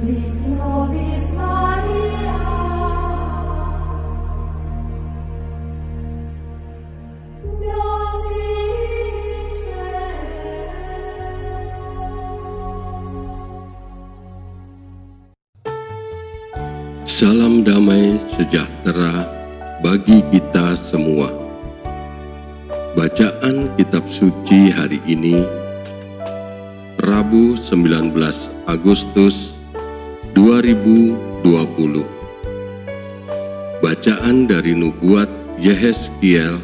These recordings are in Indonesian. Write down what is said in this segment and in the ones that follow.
Lic nobis Maria, nos in Salam damai sejahtera bagi kita semua. Bacaan Kitab Suci hari ini, Rabu 19 Agustus 2020. Bacaan dari Nubuat Yehezkiel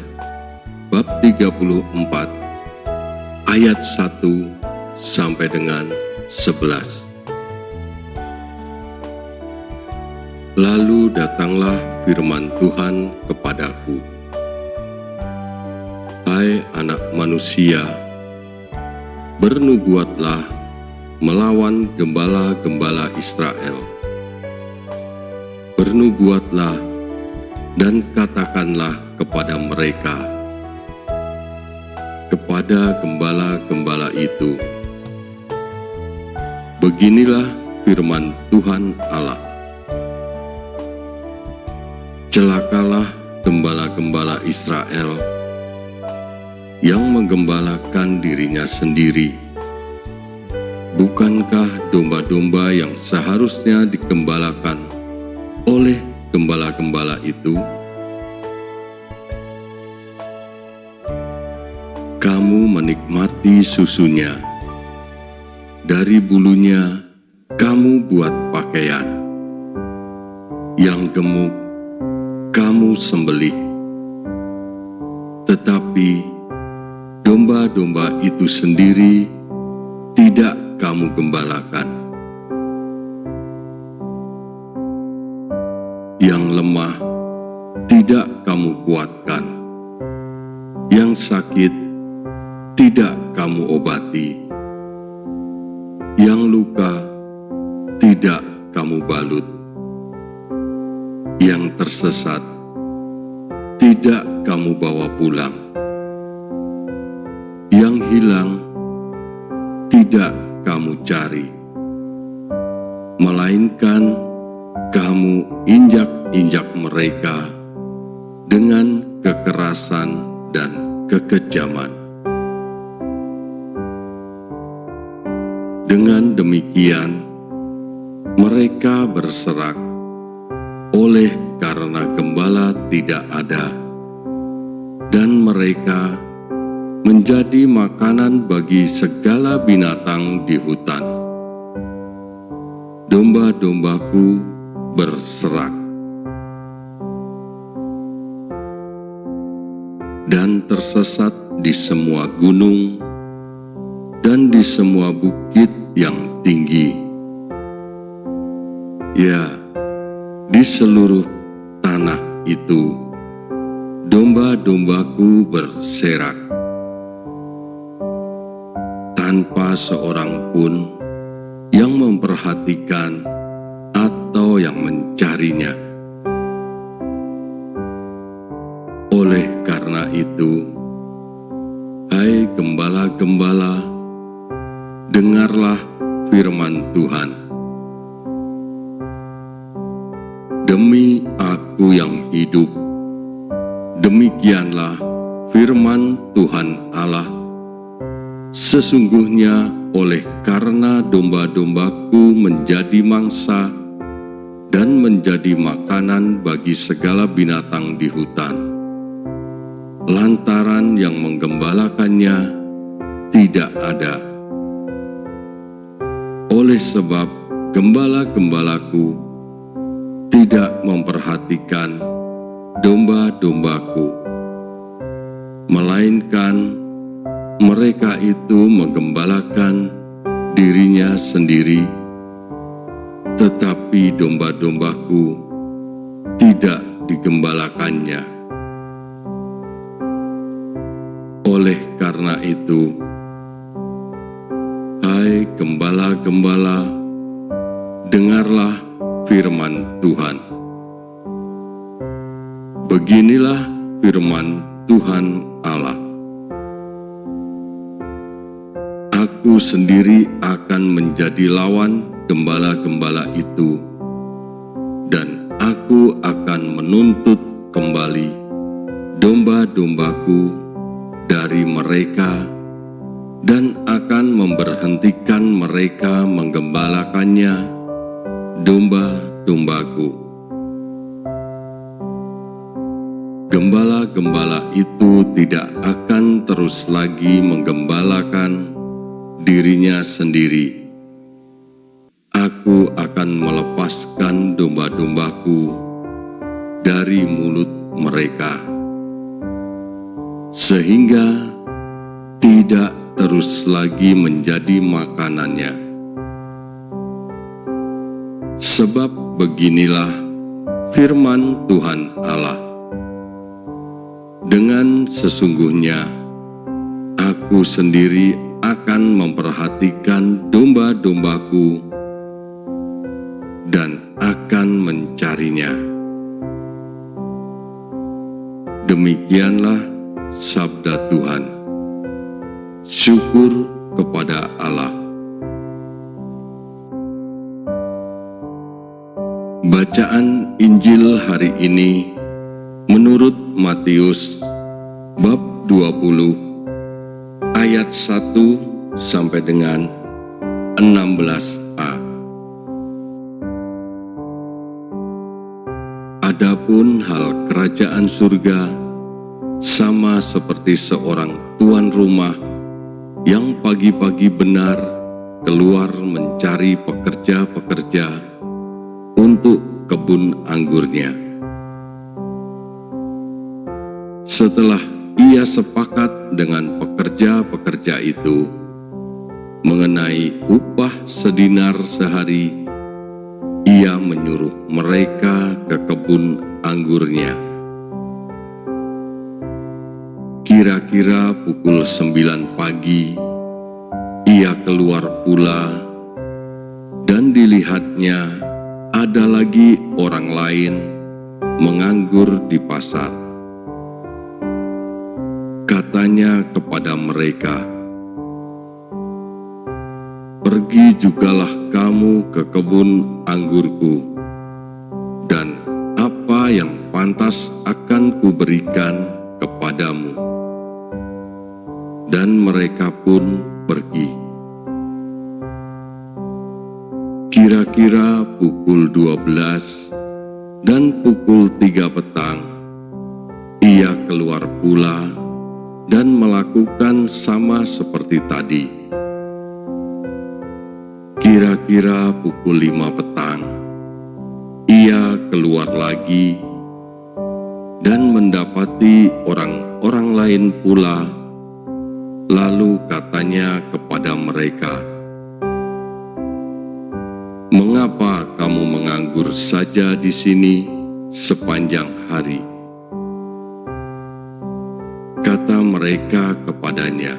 bab 34 ayat 1 sampai dengan 11. Lalu datanglah firman Tuhan kepadaku, "Hai anak manusia, bernubuatlah melawan gembala-gembala Israel. Bernubuatlah dan katakanlah kepada mereka, kepada gembala-gembala itu, beginilah firman Tuhan Allah. Celakalah gembala-gembala Israel yang menggembalakan dirinya sendiri. Bukankah domba-domba yang seharusnya digembalakan oleh gembala-gembala itu? Kamu menikmati susunya, dari bulunya kamu buat pakaian, yang gemuk kamu sembelih, tetapi domba-domba itu sendiri tidak kamu gembalakan. Yang lemah tidak kamu kuatkan, yang sakit tidak kamu obati, yang luka tidak kamu balut, yang tersesat tidak kamu bawa pulang, yang hilang tidak kamu cari, melainkan kamu injak-injak mereka dengan kekerasan dan kekejaman. Dengan demikian, mereka berserak oleh karena gembala tidak ada, dan mereka menjadi makanan bagi segala binatang di hutan. Domba-dombaku berserak, dan tersesat di semua gunung dan di semua bukit yang tinggi. Ya, di seluruh tanah itu, domba-dombaku berserak, tanpa seorang pun yang memperhatikan atau yang mencarinya. Oleh karena itu, hai gembala-gembala, dengarlah firman Tuhan. Demi aku yang hidup, demikianlah firman Tuhan Allah, sesungguhnya oleh karena domba-dombaku menjadi mangsa dan menjadi makanan bagi segala binatang di hutan, lantaran yang menggembalakannya tidak ada. Oleh sebab gembala-gembalaku tidak memperhatikan domba-dombaku, melainkan mereka itu menggembalakan dirinya sendiri, tetapi domba-dombaku tidak digembalakannya. Oleh karena itu, hai gembala-gembala, dengarlah firman Tuhan. Beginilah firman Tuhan Allah. Aku sendiri akan menjadi lawan gembala-gembala itu, dan aku akan menuntut kembali domba-dombaku dari mereka dan akan memberhentikan mereka menggembalakannya domba-dombaku. Gembala-gembala itu tidak akan terus lagi menggembalakan dirinya sendiri. Aku akan melepaskan domba-dombaku dari mulut mereka, sehingga tidak terus lagi menjadi makanannya. Sebab beginilah firman Tuhan Allah, dengan sesungguhnya aku sendiri akan memperhatikan domba-dombaku dan akan mencarinya. Demikianlah sabda Tuhan. Syukur kepada Allah. Bacaan Injil hari ini menurut Matius bab 20 ayat 1 sampai dengan 16a. Adapun hal kerajaan surga sama seperti seorang tuan rumah yang pagi-pagi benar keluar mencari pekerja-pekerja untuk kebun anggurnya. Setelah ia sepakat dengan pekerja-pekerja itu mengenai upah sedinar sehari, ia menyuruh mereka ke kebun anggurnya. Kira-kira pukul 9 pagi, ia keluar pula, dan dilihatnya ada lagi orang lain menganggur di pasar. Katanya kepada mereka, "Pergi jugalah kamu ke kebun anggurku, dan apa yang pantas akan kuberikan kepadamu." Dan mereka pun pergi. Kira-kira pukul 12 dan pukul 3 petang, ia keluar pula dan melakukan sama seperti tadi. Kira-kira pukul 5 petang, ia keluar lagi dan mendapati orang-orang lain pula. Lalu katanya kepada mereka, "Mengapa kamu menganggur saja di sini sepanjang hari?" Kata mereka kepadanya,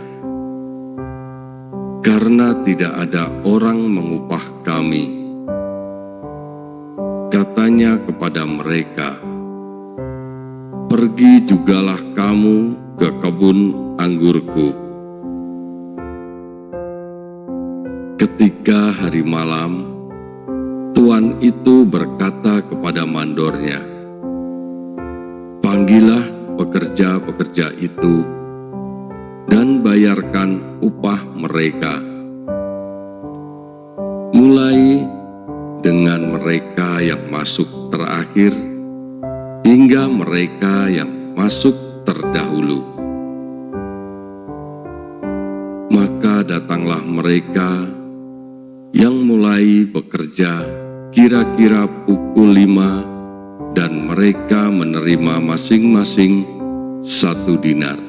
"Karena tidak ada orang mengupah kami." Katanya kepada mereka, "Pergi jugalah kamu ke kebun anggurku." Ketika hari malam, tuan itu berkata kepada mandornya, "Panggillah pekerja-pekerja itu dan bayarkan upah mereka, mulai dengan mereka yang masuk terakhir hingga mereka yang masuk terdahulu." Maka datanglah mereka yang mulai bekerja kira-kira pukul 5, dan mereka menerima masing-masing 1 dinar.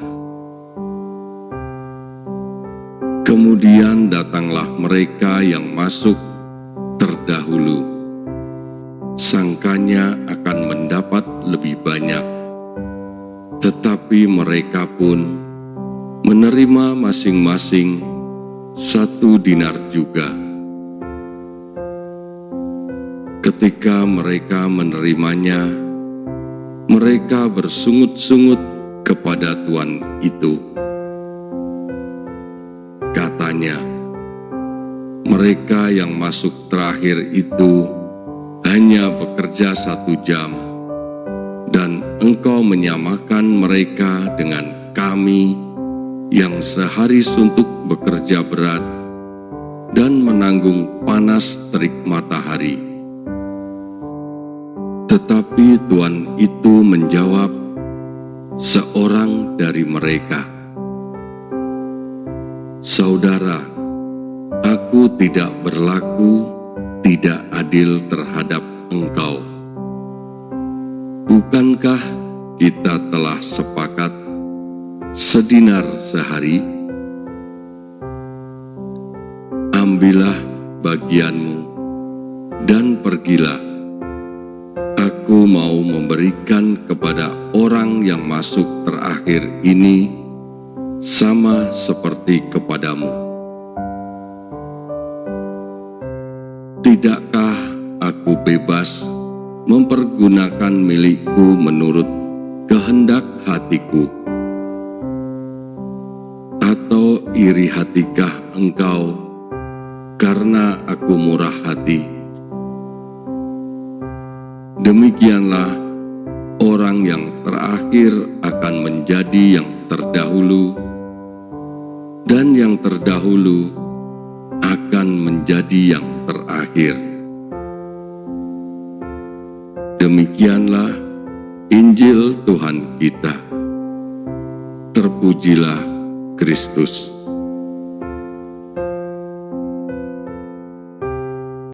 Kemudian datanglah mereka yang masuk terdahulu. Sangkanya akan mendapat lebih banyak, tetapi mereka pun menerima masing-masing 1 dinar juga. Ketika mereka menerimanya, mereka bersungut-sungut kepada tuan itu. Katanya, mereka yang masuk terakhir itu hanya bekerja 1 jam, dan Engkau menyamakan mereka dengan kami yang sehari suntuk bekerja berat dan menanggung panas terik matahari. Tetapi Tuhan itu menjawab seorang dari mereka, "Saudara, aku tidak berlaku tidak adil terhadap engkau. Bukankah kita telah sepakat sedinar sehari? Ambillah bagianmu dan pergilah. Aku mau memberikan kepada orang yang masuk terakhir ini sama seperti kepadamu. Tidakkah aku bebas mempergunakan milikku menurut kehendak hatiku? Atau iri hatikah engkau karena aku murah hati? Demikianlah orang yang terakhir akan menjadi yang terdahulu, dan yang terdahulu akan menjadi yang terakhir." Demikianlah Injil Tuhan kita. Terpujilah Kristus.